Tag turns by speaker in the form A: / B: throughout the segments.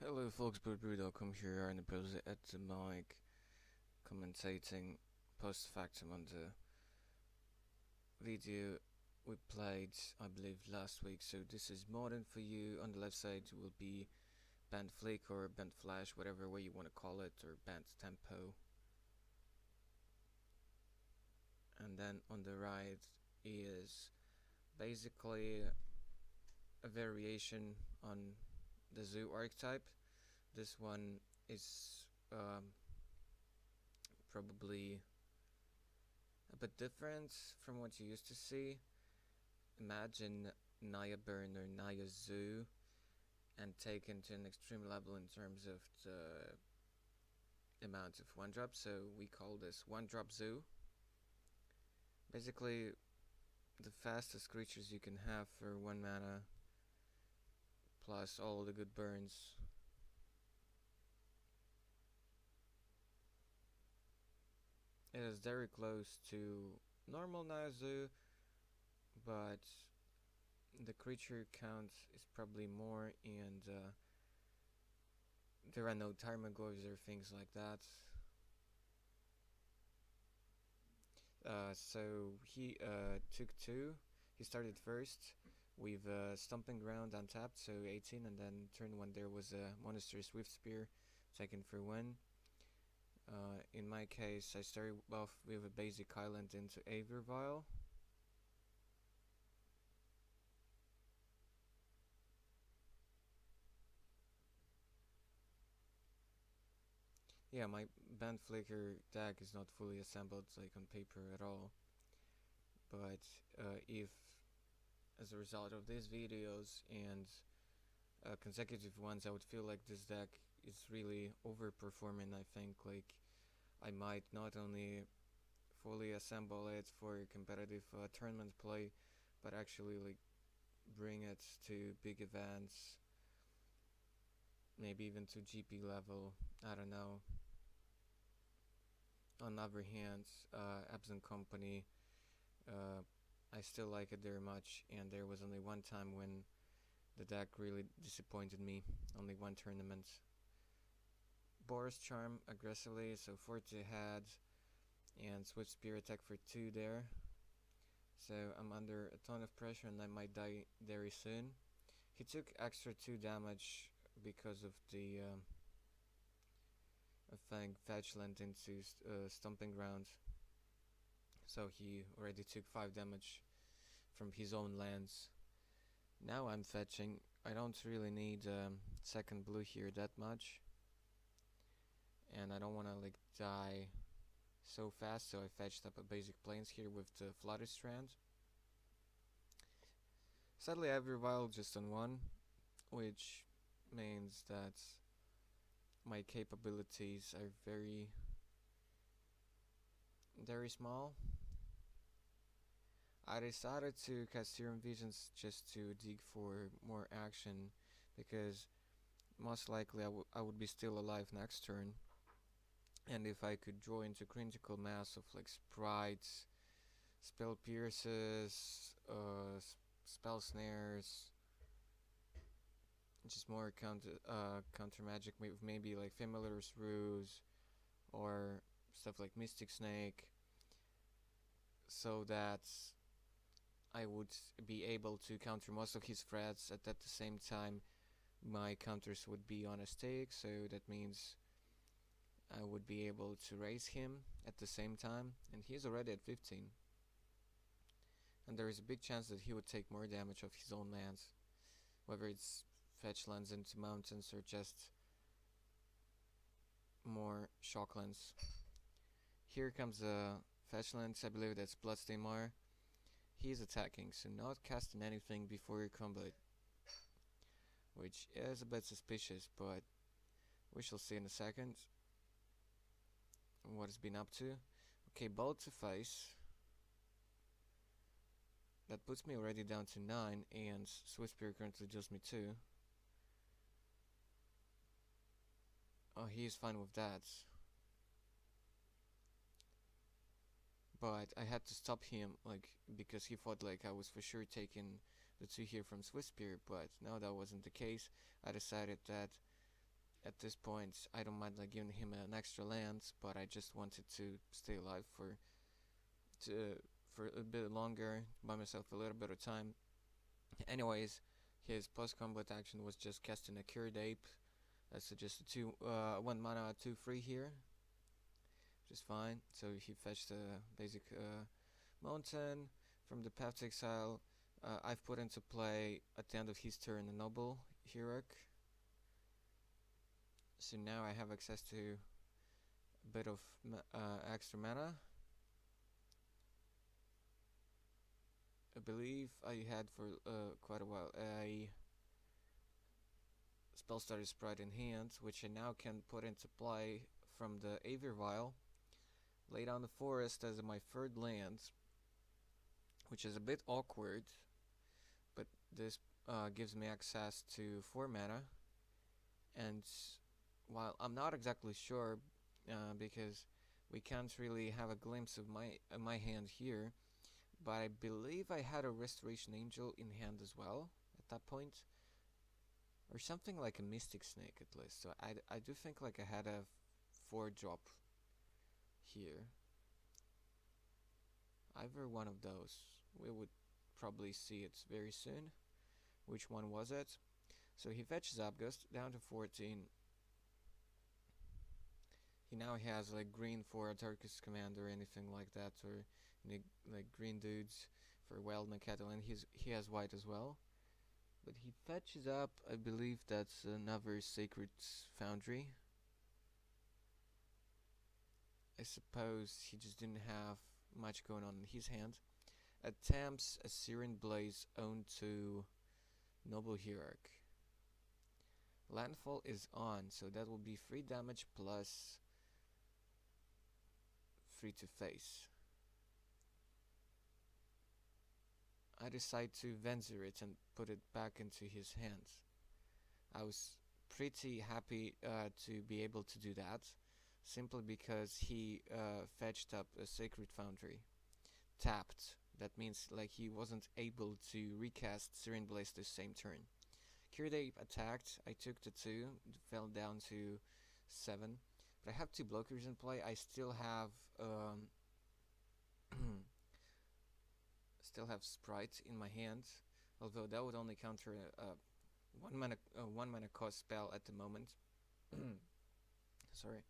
A: Hello folks, BootBrew.com here and opposite at the mic commentating post factum on the video we played I believe last week. So this is modern for you. On the left side will be Bant Flick or Bant Flash, whatever way you want to call it, or Bant Tempo. And then on the right is basically a variation on the zoo archetype. This one is probably a bit different from what you used to see. Imagine Naya Burn or Naya Zoo and taken to an extreme level in terms of the amount of one drop. So we call this one drop zoo. Basically the fastest creatures you can have for 1 mana plus all the good burns. It is very close to normal Naya Zoo, but the creature count is probably more, and there are no Tarmogoyfs or things like that. So he took 2. He started first with Stomping Ground untapped, so 18, and then turn 1 there was a Monastery Swift Spear taken for 1. In my case, I started off with a basic island into Avervile. Yeah, my Band Flicker deck is not fully assembled like on paper at all, but if as a result of these videos and consecutive ones, I would feel like this deck is really overperforming. I think like I might not only fully assemble it for competitive tournament play, but actually like bring it to big events, maybe even to GP level. I don't know. On the other hand, Abs and Company, I still like it very much, and there was only one time when the deck really disappointed me. Only one tournament. Boris Charm aggressively, so 4 to head, and Swift Spear attack for 2 there. So I'm under a ton of pressure and I might die very soon. He took extra 2 damage because of the Fetch land into Stomping Ground. So he already took 5 damage from his own lands. Now I'm fetching. I don't really need second blue here that much, and I don't want to like die so fast, so I fetched up a basic plains here with the Flutter Strand. Sadly I reviled just on 1, which means that my capabilities are very small. I decided to cast Serum Visions just to dig for more action, because most likely I would be still alive next turn, and if I could draw into critical mass of like Sprites, Spell Pierces, Spell Snares, just more counter magic with maybe like Familiar's Ruse or stuff like Mystic Snake, so that I would be able to counter most of his threats, at the same time my counters would be on a stake, so that means I would be able to raise him at the same time, and he's already at 15, and there is a big chance that he would take more damage of his own lands, whether it's fetch lands into mountains or just more shock lands. Here comes a fetch lands, I believe that's Bloodstained Mar. He's attacking, so not casting anything before your combat, which is a bit suspicious, but we shall see in a second what it's been up to. Okay, ball to face. That puts me already down to 9, and Swift Spear currently deals me 2. Oh, he is fine with that. But I had to stop him, like, because he thought like I was for sure taking the 2 here from Swift Spear, but now that wasn't the case. I decided that at this point I don't mind like giving him an extra land, but I just wanted to stay alive to for a bit longer, buy myself a little bit of time. Anyways, his post combat action was just casting a Cured Ape. That's just a 1 mana 2/3 here, which is fine. So he fetched a basic mountain from the Path to Exile. I've put into play at the end of his turn a Noble Hierarch. So now I have access to a bit of extra mana. I believe I had for quite a while a Spellstarter Sprite in hand, which I now can put into play from the Aether Vial. Lay down the Forest as my third land, which is a bit awkward, but this gives me access to 4 mana. And while I'm not exactly sure, because we can't really have a glimpse of my hand here, but I believe I had a Restoration Angel in hand as well at that point, or something like a Mystic Snake at least. So I do think like I had a 4-drop here. Either one of those. We would probably see it very soon. Which one was it? So he fetches Abgust down to 14. He now has like green for a Turkish command or anything like that, or like green dudes for Wild Cattle, and he has white as well. But he fetches up, I believe that's another Sacred Foundry. I suppose he just didn't have much going on in his hand. Attempts a Searing Blaze onto Noble Hierarch. Landfall is on, so that will be 3 damage plus 3 to face. I decide to Venser it and put it back into his hands. I was pretty happy to be able to do that, simply because he fetched up a Sacred Foundry. Tapped. That means like he wasn't able to recast Searing Blaze the same turn. Cured Ape attacked, I took the 2, fell down to 7. But I have 2 blockers in play. I still have Sprite in my hand, although that would only counter a 1 mana cost spell at the moment. Sorry.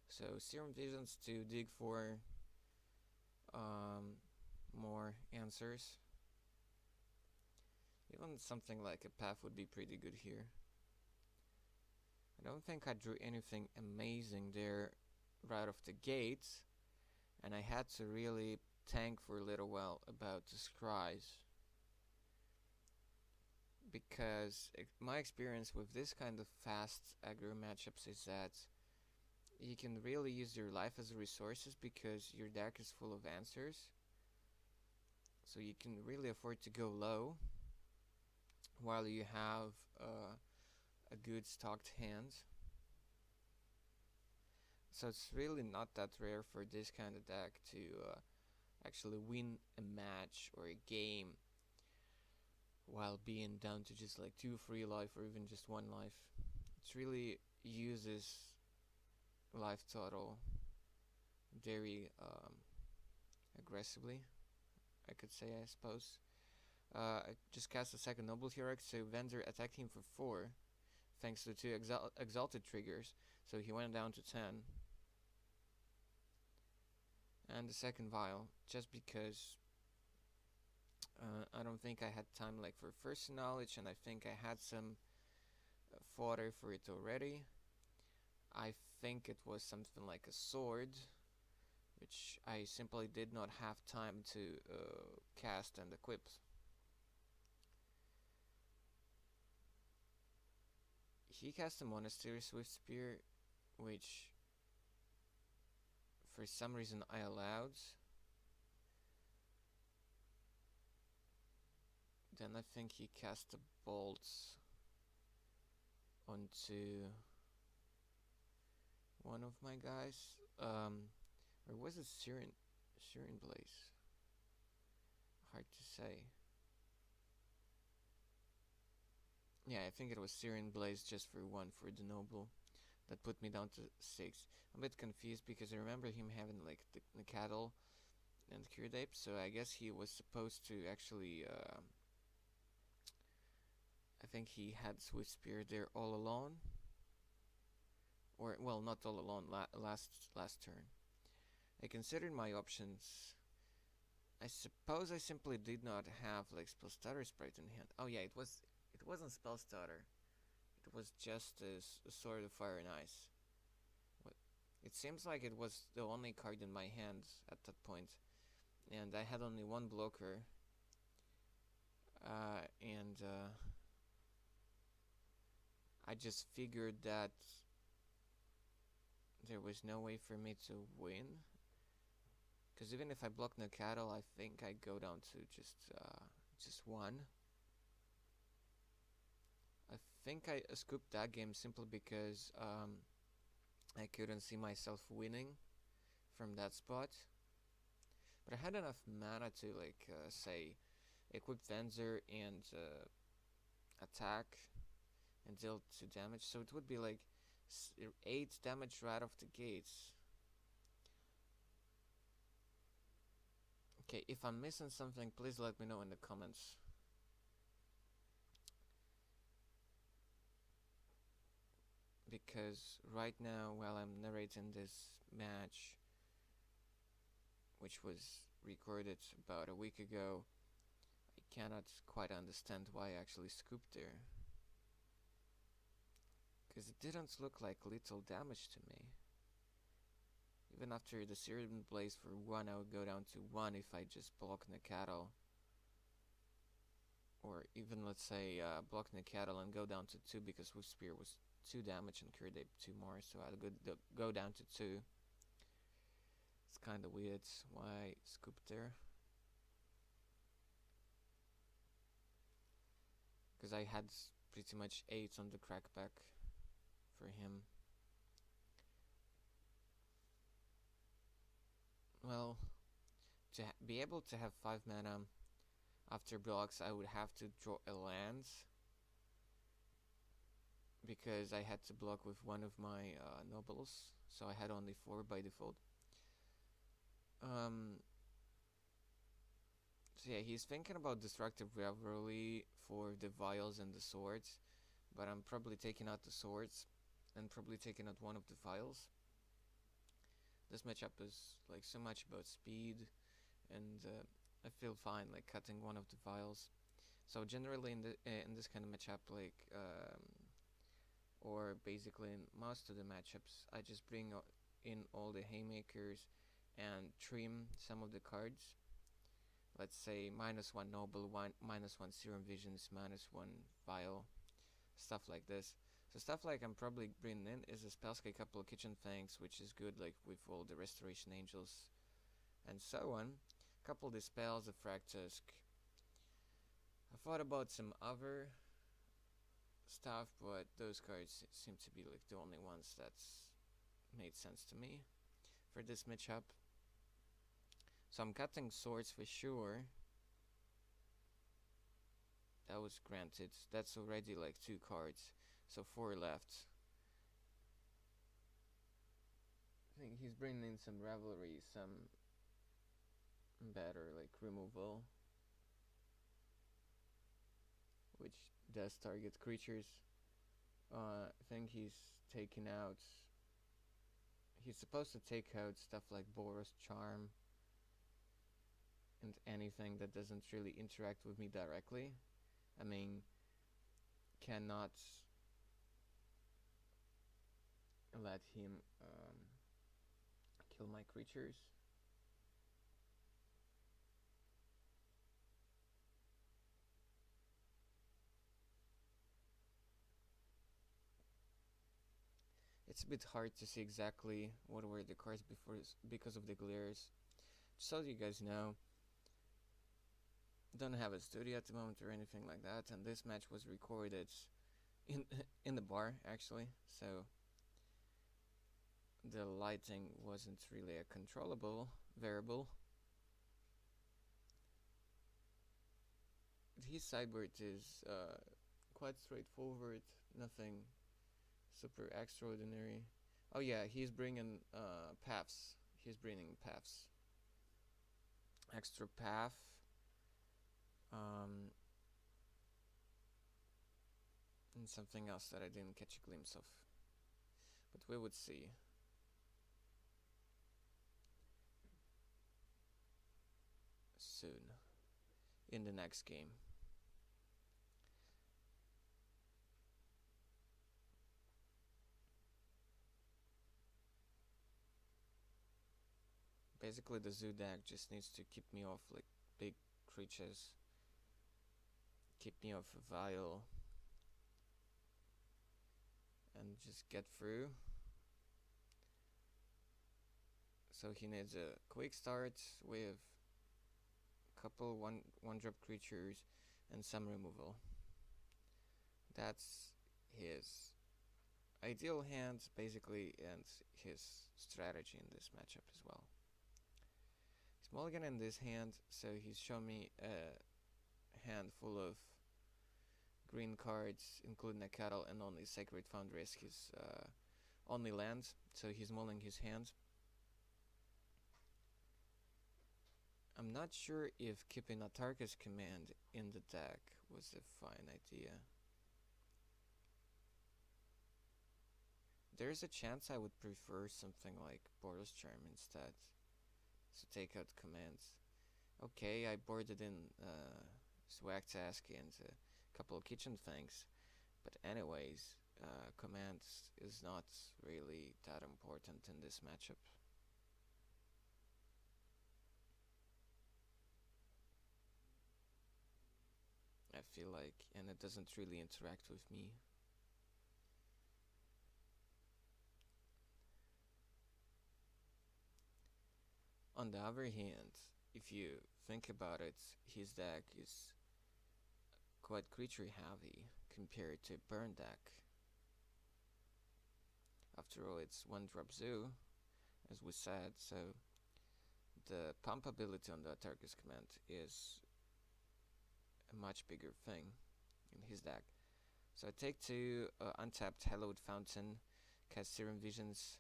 A: So Serum Visions to dig for more answers. Even something like a path would be pretty good here. I don't think I drew anything amazing there right off the gate, and I had to really tank for a little while about the scries, because my experience with this kind of fast aggro matchups is that you can really use your life as resources because your deck is full of answers, so you can really afford to go low while you have a good stocked hand. So it's really not that rare for this kind of deck to actually win a match or a game while being down to just like 2-3 life or even just 1 life. It really uses life total very aggressively, I could say, I suppose. I just cast a second Noble Hierarch, so Vendor attacked him for 4 thanks to 2 exalted triggers, so he went down to 10. And the second vial, just because I don't think I had time like for first knowledge, and I think I had some fodder for it already. I think it was something like a sword, which I simply did not have time to cast and equip. He cast a Monastery Swift Spear, which for some reason I allowed. Then I think he cast a bolt onto one of my guys. Or was it Searing Blaze? Hard to say. Yeah, I think it was Searing Blaze just for 1 for the Noble. That put me down to 6. I'm a bit confused because I remember him having like the cattle and Kirdape, so I guess he was supposed to actually. I think he had Swift Spear there all alone, or well, not all alone. Last turn, I considered my options. I suppose I simply did not have like spell starter sprite in hand. Oh yeah, it wasn't spell starter. It was just a Sword of Fire and Ice. What? It seems like it was the only card in my hand at that point, and I had only one blocker. And I just figured that there was no way for me to win. Because even if I block no cattle, I think I go down to just one. I think I scooped that game simply because I couldn't see myself winning from that spot. But I had enough mana to like say equip Venzer and attack and deal 2 damage. So it would be like 8 damage right off the gates. Okay, if I'm missing something, please let me know in the comments. Because right now, while I'm narrating this match, which was recorded about a week ago, I cannot quite understand why I actually scooped there. Because it didn't look like little damage to me. Even after the Searing Blaze for 1, I would go down to 1 if I just block the cattle. Or even, let's say, block the cattle and go down to 2 because Swift Spear was 2 damage and Kirdape 2 more, so I'd go down to 2. It's kinda weird why I scooped there. Because I had pretty much 8 on the crackback for him. Well, to be able to have 5 mana after blocks, I would have to draw a land. Because I had to block with one of my nobles, so I had only 4 by default. So yeah, he's thinking about Destructive Revelry for the vials and the swords, but I'm probably taking out the swords and probably taking out one of the vials. This matchup is like so much about speed, and I feel fine like cutting one of the vials. So generally in this kind of matchup, like or basically in most of the matchups, I just bring in all the haymakers and trim some of the cards. Let's say -1 Noble, -1 Serum Visions, -1 Vial, stuff like this. So stuff like I'm probably bringing in is a Spellscape, couple of Kitchen Fangs, which is good like with all the Restoration Angels and so on. Couple of the spells, the Fractusk. I thought about some other stuff, but those cards seem to be like the only ones that's made sense to me for this matchup. So I'm cutting swords for sure. That was granted. That's already like 2 cards, so 4 left. I think he's bringing in some Revelry, some better like removal, which does target creatures. I think he's taking out. He's supposed to take out stuff like Boros Charm and anything that doesn't really interact with me directly. I mean, cannot let him kill my creatures. It's a bit hard to see exactly what were the cards before because of the glares. Just so you guys know, don't have a studio at the moment or anything like that, and this match was recorded in the bar actually, so the lighting wasn't really a controllable variable. His sideboard is quite straightforward, nothing Super extraordinary. Oh yeah, he's bringing paths. He's bringing paths. Extra path. Um, and something else that I didn't catch a glimpse of. But we would see. Soon. In the next game. Basically the zoo deck just needs to keep me off like big creatures. Keep me off a vial. And just get through. So he needs a quick start with a couple one drop creatures and some removal. That's his ideal hand basically and his strategy in this matchup as well. He's mulligan in this hand, so he's shown me a hand full of green cards, including a cattle, and only Sacred Foundry as his only land, so he's mulling his hand. I'm not sure if keeping a Tarkus command in the deck was a fine idea. There's a chance I would prefer something like Boros Charm instead, to take out commands. Okay, I boarded in Swag Task and a couple of Kitchen Fangs, but anyways, commands is not really that important in this matchup. I feel like, and it doesn't really interact with me. On the other hand, if you think about it, his deck is quite creature heavy compared to burn deck. After all, it's one drop zoo, as we said, so the pump ability on the Tarkus command is a much bigger thing in his deck. So I take two untapped Hallowed Fountain, cast Serum Visions,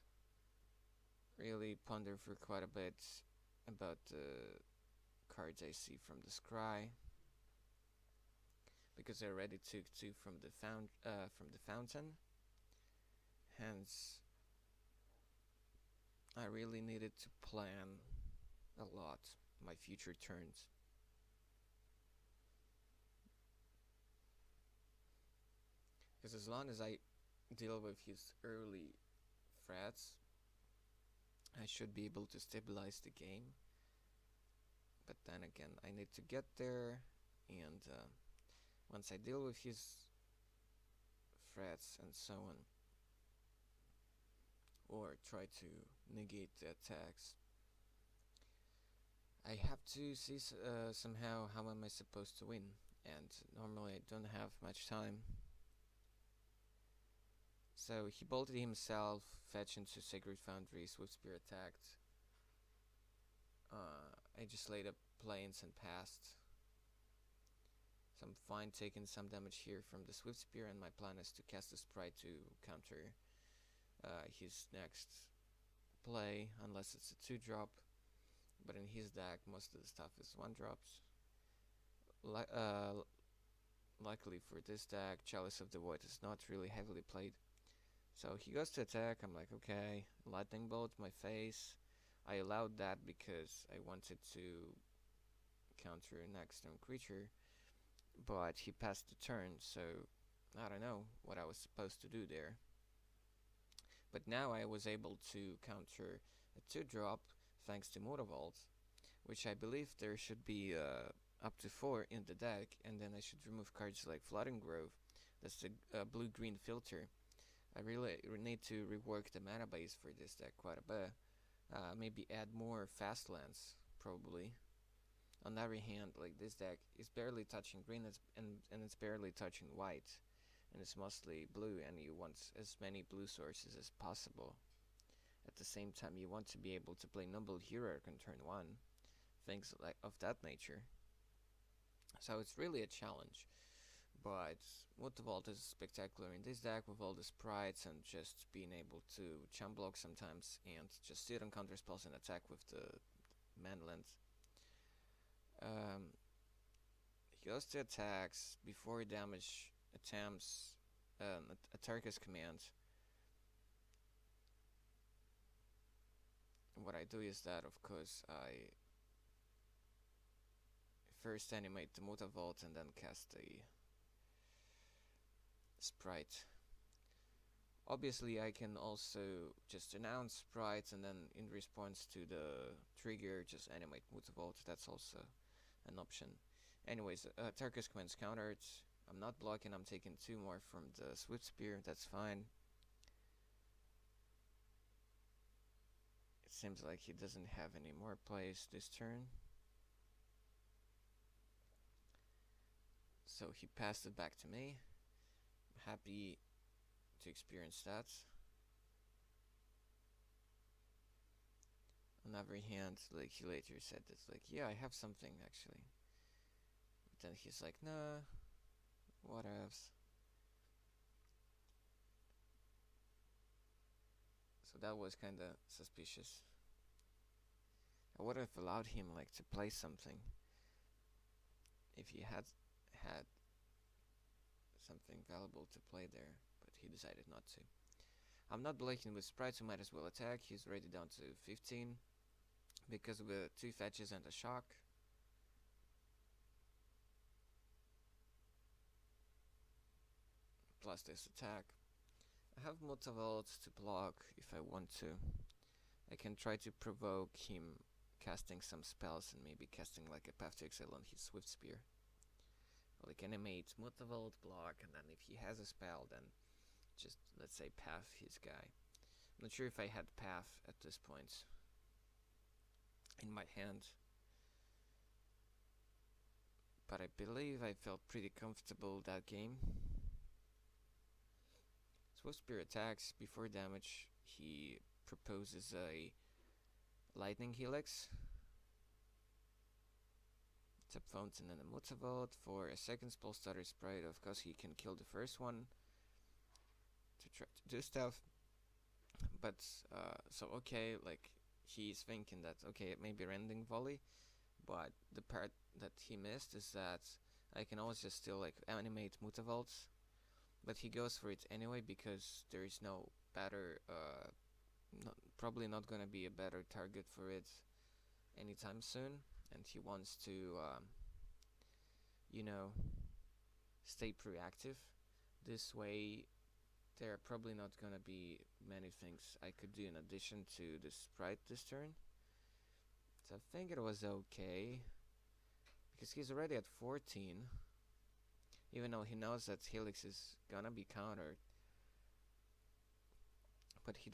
A: really ponder for quite a bit about the cards I see from the scry, because I already took two from the fountain. Hence, I really needed to plan a lot my future turns. Because as long as I deal with his early threats, I should be able to stabilize the game. But then again, I need to get there, and once I deal with his threats and so on, or try to negate the attacks, I have to see somehow how am I supposed to win, and normally I don't have much time. So he bolted himself, fetch into Sacred Foundry, Swift Spear attacked. I just laid up planes and passed. So I'm fine taking some damage here from the Swift Spear, and my plan is to cast a Sprite to counter his next play, unless it's a 2-drop. But in his deck, most of the stuff is 1-drops. Luckily for this deck, Chalice of the Void is not really heavily played. So he goes to attack, I'm like, okay, Lightning Bolt my face. I allowed that because I wanted to counter an next turn creature, but he passed the turn, so I don't know what I was supposed to do there. But now I was able to counter a 2-drop thanks to Motovolt, which I believe there should be up to 4 in the deck, and then I should remove cards like Flooding Grove, that's the blue-green filter. I really need to rework the mana base for this deck quite a bit. Maybe add more fast lands, probably. On the other hand, like this deck is barely touching green and it's barely touching white. And it's mostly blue, and you want as many blue sources as possible. At the same time, you want to be able to play Noble Hero on turn 1. Things like of that nature. So it's really a challenge. But Mutavault is spectacular in this deck with all the sprites and just being able to chump block sometimes and just sit on counter spells and attack with the manland. Um, he goes to attacks before he damage attempts a Tarkus command. What I do is that, of course, I first animate the Mutavault and then cast the sprite. Obviously, I can also just announce sprites and then in response to the trigger just animate Mutavault. That's also an option. Anyways, Tarkus commands countered. I'm not blocking, I'm taking 2 more from the Swift Spear, that's fine. It seems like he doesn't have any more plays this turn. So he passed it back to me. I'm happy to experience that. On the other hand, like he later said that, like, yeah, I have something actually. But then he's like, nah, whatevs. So that was kinda suspicious. I would have allowed him like to play something if he had something valuable to play there, but he decided not to. I'm not blanking with sprites, so might as well attack. He's already down to 15 because of the 2 fetches and a shock. Plus this attack. I have Mutavault to block if I want to. I can try to provoke him casting some spells and maybe casting like a Path to Exile on his Swift Spear. Like animate Mutavault, block, and then if he has a spell, then just, let's say, Path his guy. I'm not sure if I had Path at this point in my hand, but I believe I felt pretty comfortable that game. Swift Spear attacks. Before damage, he proposes a Lightning Helix. Tap Fountain and a Mutavault for a second spell starter sprite. Of course, he can kill the first one to try to do stuff. But, so okay, like, he's thinking that, okay, maybe Rending Volley, but the part that he missed is that I can always just still, like, animate Mutavaults, but he goes for it anyway because there is no better, probably not gonna be a better target for it anytime soon, and he wants to, you know, stay proactive. This way, there are probably not gonna be many things I could do in addition to the sprite this turn. So I think it was okay, because he's already at 14, even though he knows that Helix is gonna be countered. But he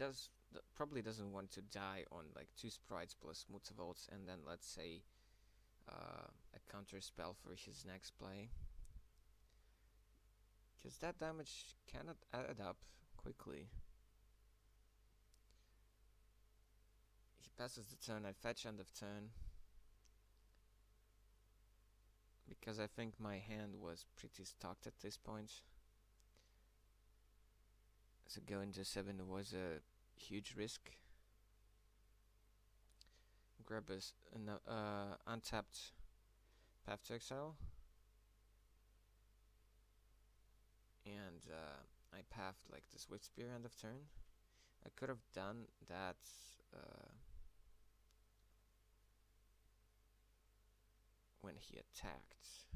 A: probably doesn't want to die on like 2 sprites plus Mutavaults and then, let's say, a counter spell for his next play, because that damage cannot add up quickly. He passes the turn, I fetch end of turn, because I think my hand was pretty stocked at this point. So going to 7 was a huge risk. Grab an untapped Path to Exile, and I pathed like the Swift Spear end of turn. I could have done that when he attacked.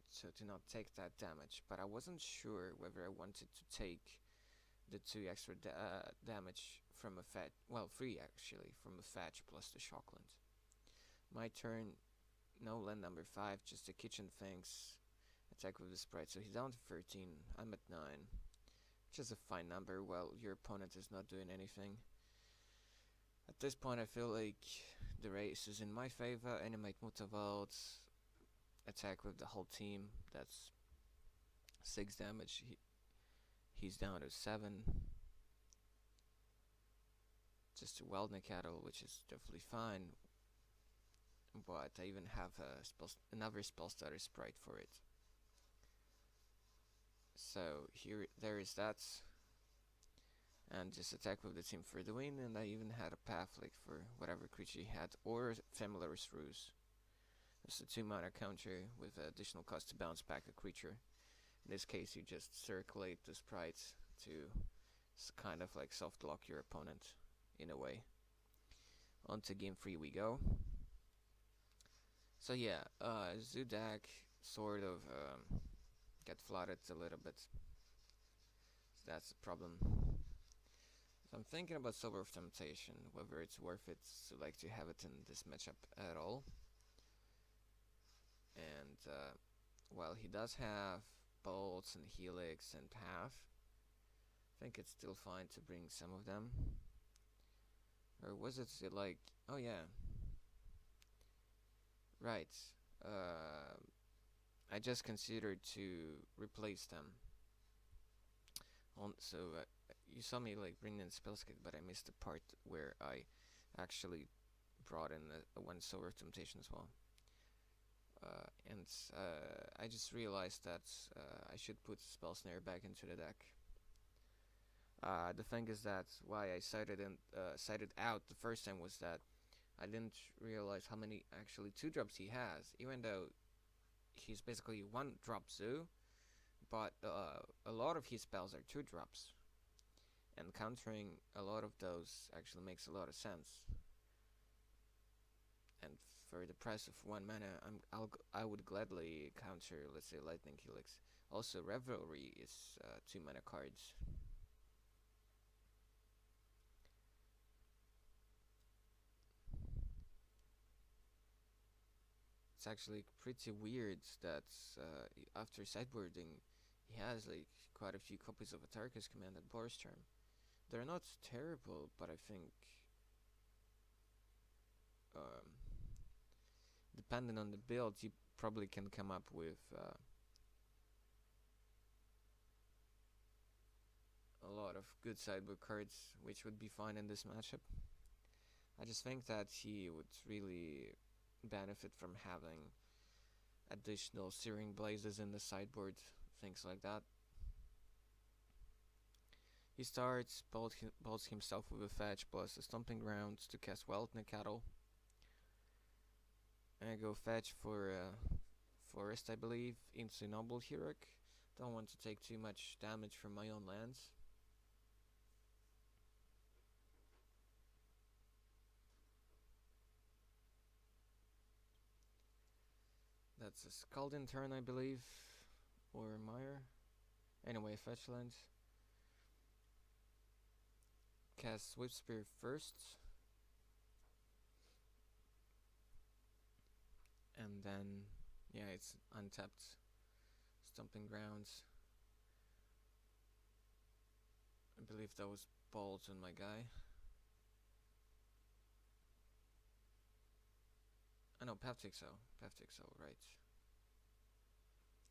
A: So to not take that damage, but I wasn't sure whether I wanted to take the 2 extra damage from a fetch, well, 3 actually, from a fetch plus the Shockland. My turn, no land number 5, just the kitchen things, attack with the sprite, so he's down to 13, I'm at 9, which is a fine number, while your opponent is not doing anything. At this point I feel like the race is in my favor. Animate Mutavault, attack with the whole team, that's 6 damage, he's down to 7. Just a Weldner Cattle, which is definitely fine. but I even have another spell starter sprite for it. So here, there is that, and just attack with the team for the win. And I even had a path like for whatever creature he had, or Familiar's Ruse. It's a 2 mana counter with additional cost to bounce back a creature. In this case, you just circulate the sprites to kind of like soft lock your opponent in a way. On to game 3 we go. So yeah, Zudak sort of get flooded a little bit. So that's the problem. So I'm thinking about Silver of Temptation, whether it's worth it to like to have it in this matchup at all. And while he does have Bolts and Helix and Path, I think it's still fine to bring some of them. Or was it like, oh yeah, right. I just considered to replace them. So you saw me like bring in Spellskate, but I missed the part where I actually brought in a 1 Silver Temptation as well. And I just realized that I should put Spell Snare back into the deck. The thing is that why I cited out the first time was that I didn't realize how many actually 2-drops he has, even though he's basically 1-drop zoo, but a lot of his spells are 2-drops, and countering a lot of those actually makes a lot of sense. And for the price of 1 mana, I would gladly counter, let's say, Lightning Helix. Also, Revelry is 2 mana cards. It's actually pretty weird that after sideboarding, he has like quite a few copies of Atarka's Command at Boar's turn. They're not terrible, but I think depending on the build, you probably can come up with a lot of good sideboard cards, which would be fine in this matchup. I just think that he would really benefit from having additional Searing Blazes in the sideboard, things like that. He starts, bolts himself with a fetch plus a Stomping Grounds to cast Wildnik Cattle. And I go fetch for Forest, I believe, into Noble Heroic. Don't want to take too much damage from my own lands. That's a Scalding turn, I believe, or Mire. Anyway, fetch lands. Cast Swift Spear first. And then, yeah, it's untapped. Stomping Grounds. I believe that was Bolt on my guy. Oh no, Peptixo, right.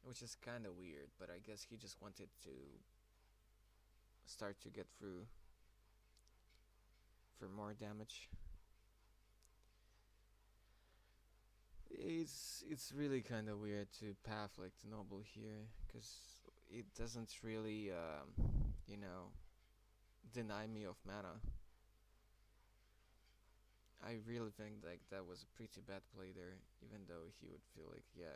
A: Which is kinda weird, but I guess he just wanted to start to get through for more damage. It's really kinda weird to path like the Noble here, cause it doesn't really you know, deny me of mana. I really think like that was a pretty bad play there, even though he would feel like, yeah,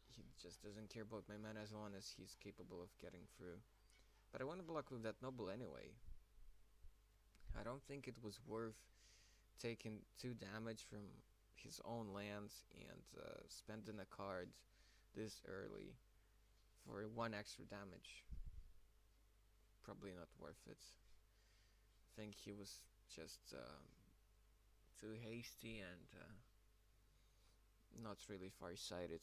A: he just doesn't care about my mana as long as he's capable of getting through. But I want to block with that Noble anyway. I don't think it was worth taking 2 damage from his own lands and spending a card this early for 1 extra damage. Probably not worth it. I think he was just too hasty and not really far-sighted.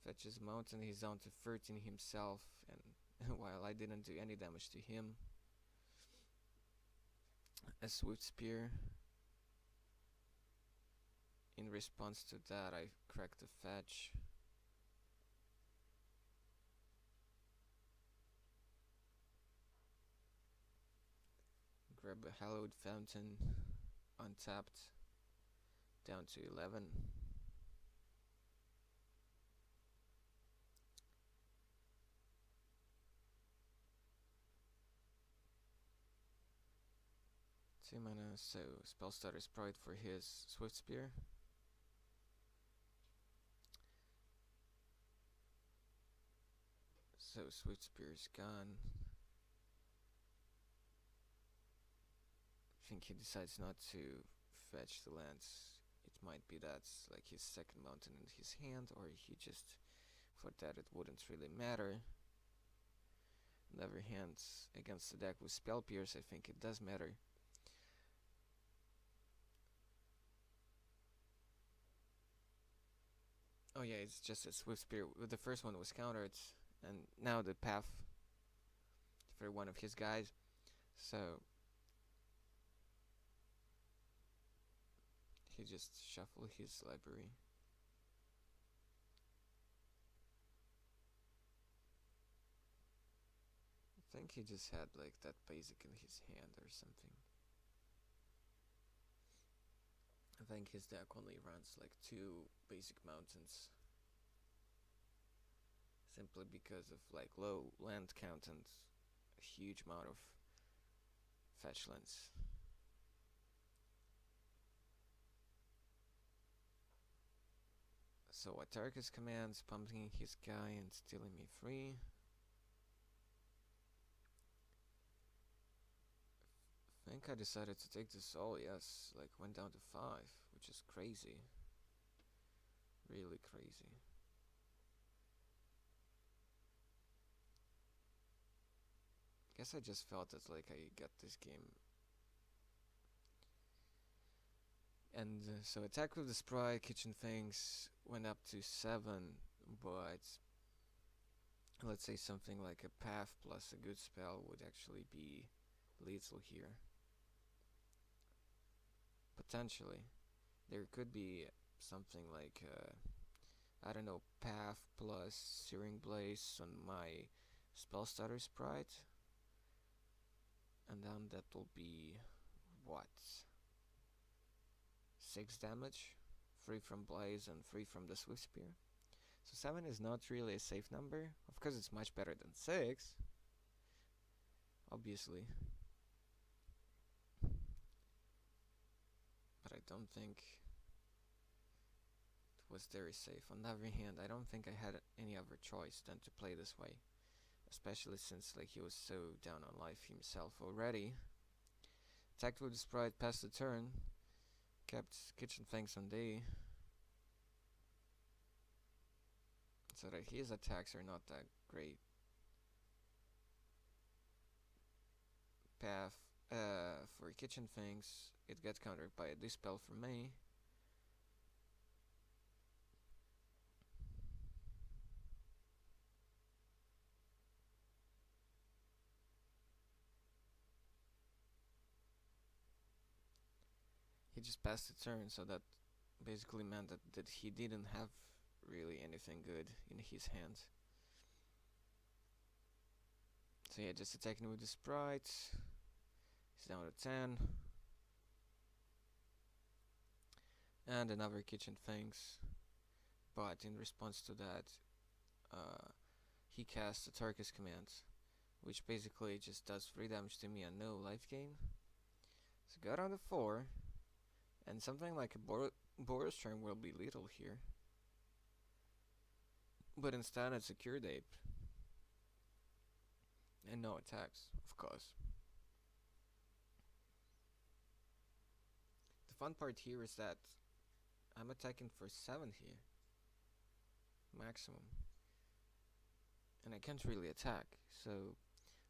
A: Fetches Mountain, he's down to 13 himself, and while I didn't do any damage to him. A Swift Spear. In response to that, I cracked the fetch. Grab a Hallowed Fountain. untapped down to 11. Two mana, so spell starter sprite for his Swift Spear. So Swift Spear is gone. I think he decides not to fetch the lands. It might be that's like his second mountain in his hand, or he just thought that it wouldn't really matter. On the other hand, against the deck with Spell Pierce, I think it does matter. Oh yeah, it's just a Swift Spear. The first one was countered, and now the path for one of his guys. So he just shuffled his library. I think he just had like that basic in his hand or something. I think his deck only runs like 2 basic mountains. Simply because of like low land count and a huge amount of fetch lands. So Atarka's commands, pumping his guy and stealing me free. I think I decided to take this all, yes, like went down to 5, which is crazy. Really crazy. Guess I just felt that like I got this game. And so attack with the sprite, kitchen things went up to 7, but let's say something like a path plus a good spell would actually be lethal here. Potentially. There could be something like, I don't know, path plus Searing Blaze on my spell starter sprite. And then that will be, what? 6 damage? 3 from Blaze and 3 from the Swift Spear. So 7 is not really a safe number. Of course it's much better than 6. Obviously. But I don't think it was very safe. On the other hand, I don't think I had any other choice than to play this way. Especially since like he was so down on life himself already. Attacked with the sprite, passed the turn. Kept kitchen things on D. So that his attacks are not that great. Path for kitchen things, it gets countered by a dispel from me. He just passed the turn, so that basically meant that he didn't have really anything good in his hands. So yeah, just attacking with the sprite. He's down to 10. And another kitchen things. But in response to that, he casts a Turkish command, which basically just does 3 damage to me and no life gain. So got on to 4. And something like a Boros Charm will be lethal here. But instead it's a Cured Ape. And no attacks, of course. The fun part here is that I'm attacking for 7 here. Maximum. And I can't really attack. So,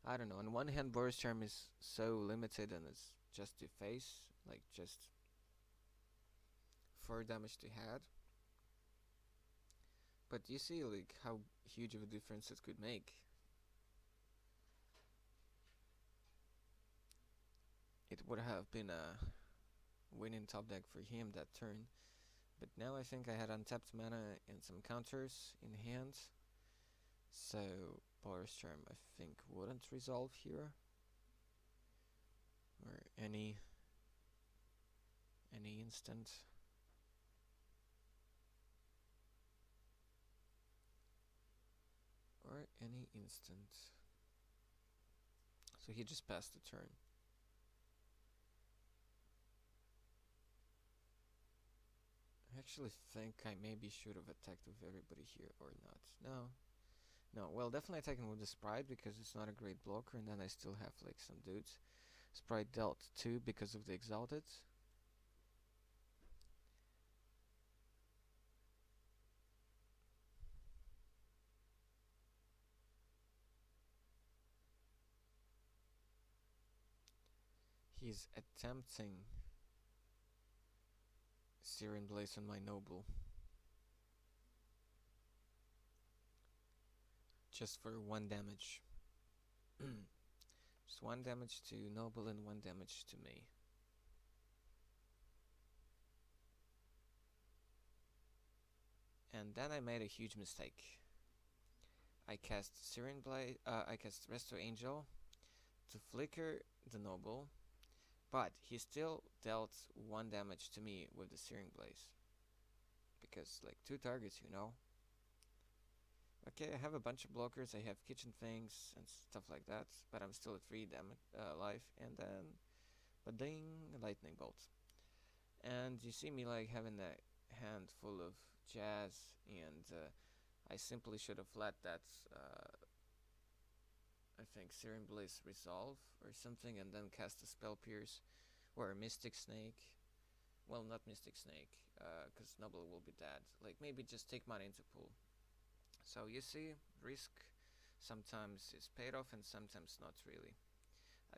A: I don't know. On one hand, Boros Charm is so limited and it's just to face. Like, just 4 damage to head. But you see like how huge of a difference it could make. It would have been a winning top deck for him that turn. But now I think I had untapped mana and some counters in hand. So Boros Charm I think wouldn't resolve here. Or any Any instant. Or any instant. So he just passed the turn. I actually think I maybe should have attacked with everybody here or not. No. No, well, definitely attacking with the Sprite because it's not a great blocker, and then I still have like some dudes. Sprite dealt 2 because of the Exalted. He's attempting Searing Blaze on my Noble. Just for 1 damage. Just 1 damage to Noble and 1 damage to me. And then I made a huge mistake. I cast Searing Blade, I cast Restore Angel to flicker the Noble, but he still dealt 1 damage to me with the Searing Blaze. Because, like, 2 targets, you know? Okay, I have a bunch of blockers, I have kitchen things and stuff like that, but I'm still at 3 life, and then, ba-ding, lightning bolt. And you see me like having a hand full of jazz, and I simply should have let that, I think, Searing Blaze resolve or something, and then cast a Spell Pierce, or a Mystic Snake. Well, not Mystic Snake, because Noble will be dead. Like, maybe just take money into pool. So you see, risk sometimes is paid off and sometimes not really.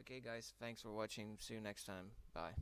A: Okay guys, thanks for watching, see you next time, bye.